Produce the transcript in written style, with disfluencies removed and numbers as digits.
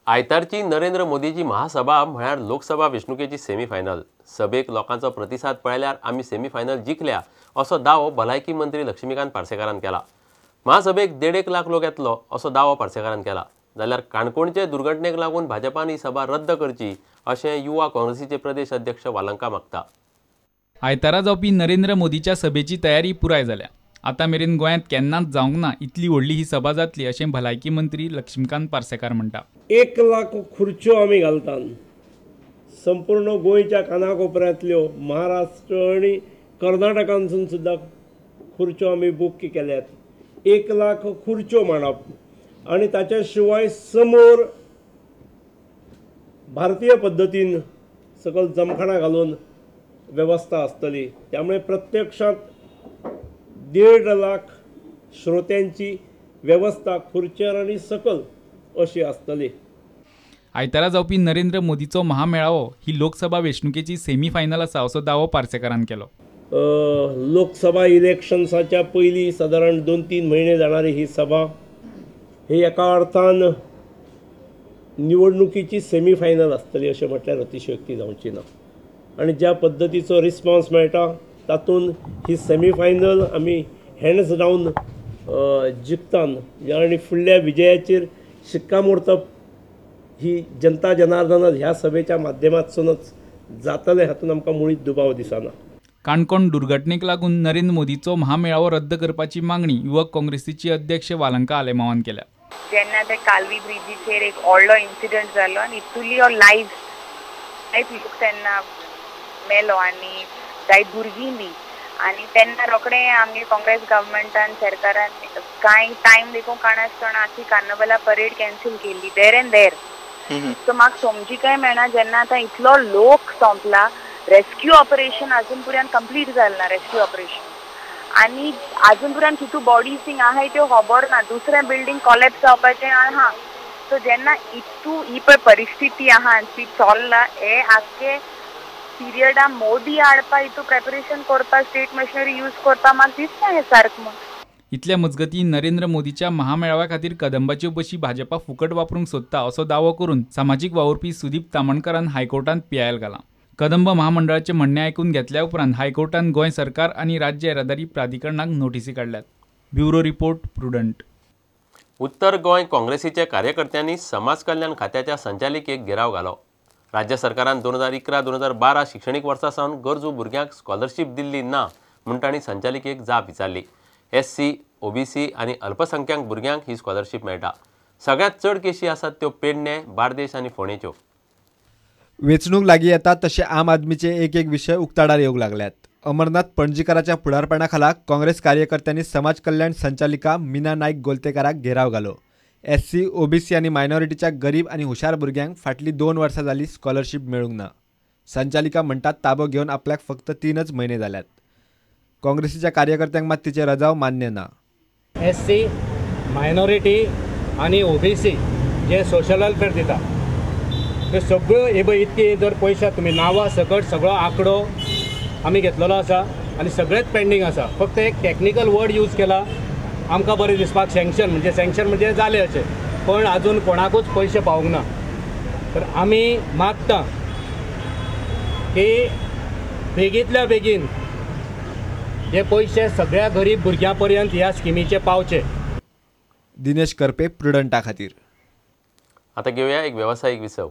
आयतारची नरेंद्र मोदीची महासभा म्हळ्यार लोकसभा वेंचणुकेची सेमीफायनल। सभेक लोकांचो प्रतिसाद पळयल्यार आमी सेमीफायनल जिखल्या असो दावो भलायकी मंत्री लक्ष्मीकांत पार्सेकारान केला। महासभेक 1.5 लाख लोक येतलो असो दावो पार्सेकारान केला। जाल्यार काणकोणचे दुर्घटनेक लागून भाजपान ही सभा रद्द करची अशें युवा काँग्रेसीचे प्रदेश अध्यक्ष वालंका मागता। आयतारा जावपी नरेंद्र मोदीच्या सभेची तयारी पुराय जाल्या। आता मेरेन गोंयांत केन्नाच जावंक ना इतली व्हडली ही सभा जातली अशें भलायकी मंत्री लक्ष्मीकांत पार्सेकार म्हणटा। 1 लाख खुर्च्यो आमी घालतात। संपूर्ण गोंयच्या कानाकोपऱ्यांतल्यो महाराष्ट्र आनी कर्नाटकांसून सुद्दां खुर्च्यो आमी बूक केल्यात। 1 लाख खुर्च्यो मांडप आनी ताच्या शिवाय समोर भारतीय पद्दतीन सकल जमखाना घालून व्यवस्था आसतली। त्यामुळे प्रत्यक्षात 1.5 लाख श्रोत्यांची व्यवस्था खुर्च्यांर आनी सकल अशी आसतली। आयतारा जावपी नरेंद्र मोदीचो महामेळावो ही लोकसभा वेंचणुकेची सेमीफायनल आसा असो दावो पार्सेकारान केलो। लोकसभा इलेक्शन्साच्या पयलीं सादारण 2-3 म्हयने जाणारी ही सभा ही एका अर्थान निवडणुकीची सेमीफायनल आसतली अशें म्हटल्यार अतिशयोक्ती जावची ना। आनी ज्या पद्दतीचो रिस्पॉन्स मेळटा तातूंत ही सेमीफायनल आमी हँड्स डावन जिखतात आनी फुडल्या विजयाचेर शिक्कामोर्तब ही जनता जनार्दनात ह्या सभेच्या माध्यमांतसूनच जातले हातून आमकां मुळीच दुबाव दिसना। काणकोण दुर्घटनेक लागून नरेंद्र मोदीचो महामेळावो रद्द करपाची मागणी युवक काँग्रेसीचे अध्यक्ष वालंका आलेमावान केल्या। जेन्ना ते कालवी ब्रिजीचेर एक व्हडलो इन्सिडंट जालो आनी इतुली लायफ लोक तेन्ना मेलो आनी जायत भुरगीं बी आनी तेन्ना रोखडें आमगे काँग्रेस गव्हर्मेंटान सरकारान कांय टायम देखून काणासतना आखी कार्नवला परेड कॅन्सल केल्ली देर एंड देर। सो म्हाका समजीकाय मेळना जेन्ना आतां इतलो लोक सोंपला रेस्क्यू ऑपरेशन अजून पर्यंत कंप्लीट जालें ना। रेस्क्यू ऑपरेशन आनी अजून पर्यंत कितू बॉडीज थिंग आहाय त्यो खबर ना। दुसरें बिल्डींग कॉलेप्स जावपाचें आहा। सो जेन्ना इतू ही पळय परिस्थिती आहा ती चल्ला हे आख्खे पिरियडा मोदी हाडपा इतू प्रेपरेशन करपा स्टेट मशिनरी यूज करपा म्हाका दिसता हें सारकें म्हूण। इतल्या मजगतीं नरेंद्र मोदीच्या महामेळाव्या खातीर कदंबाच्यो बशी भाजपा फुकट वापरूंक सोदता असो दावो करून सामाजीक वावुरपी सुदीप तामणकरान हायकोर्टांत पियायल घाला। कदंब महामंडळाचे म्हणणे आयकून घेतल्या उपरांत हायकोर्टान गोंय सरकार आनी राज्य येरादारी प्राधिकरणाक नोटीसी काडल्यात। Bureau report prudent. उत्तर गोंय काँग्रेसीच्या कार्यकर्त्यांनी समाज कल्याण खात्याच्या संचालिकेक घेराव घालो। राज्य सरकारान 2011-2012 शिक्षणीक वर्सा सावन गरजू भुरग्यांक स्कॉलरशीप दिल्ली ना म्हूण तांणी संचालिकेक जाप विचारली। SC, OBC आनी अल्पसंख्यांक भुरग्यांक ही स्कॉलरशीप मेळटा। सगळ्यांत चड केशी आसात त्यो पेडणे, बार्देस आनी फोंडेच्यो। वेंचणूक लागीं येता तशे आम आदमीचे एक विशय उक्ताडार येवंक लागल्यात। अमरनाथ पणजीकाराच्या फुडारपणा खाला काँग्रेस कार्यकर्त्यांनी समाज कल्याण संचालिका मीना नायक गोलतेकाराक घेराव घालो। SC, OBC आनी मायनॉरिटीच्या गरीब आनी हुशार भुरग्यांक फाटलीं 2 वर्सां जालीं स्कॉलरशीप मेळूंक ना। संचालिका म्हणटात ताबो घेवन आपल्याक फक्त 3च म्हयने जाल्यात। काँग्रेसीच्या कार्यकर्त्यांक मात तिचे रजाव मान्य ना। SC, मायनॉरिटी आनी OBC जे सोशल वेलफेअर दिता ते सगळ्यो हे पळय इतके जर पयशे तुमी नांवां सकट सगळो आंकडो आमी घेतलेलो आसा आनी सगळेच पेंडींग आसा। फक्त एक टॅक्निकल वर्ड यूज केला आमकां बरें दिसपाक सँक्शन म्हणजे जालें अशें, पण आजून कोणाकूच पयशे पावूंक ना। तर आमी मागता की बेगींतल्या बेगीन हे पयशे सगळ्या गरीब भुरग्यां पर्यंत ह्या स्किमीचे पावचे। दिनेश करपे, प्रुडंटा खातीर। आता घेऊया एक व्यावसायिक विसव।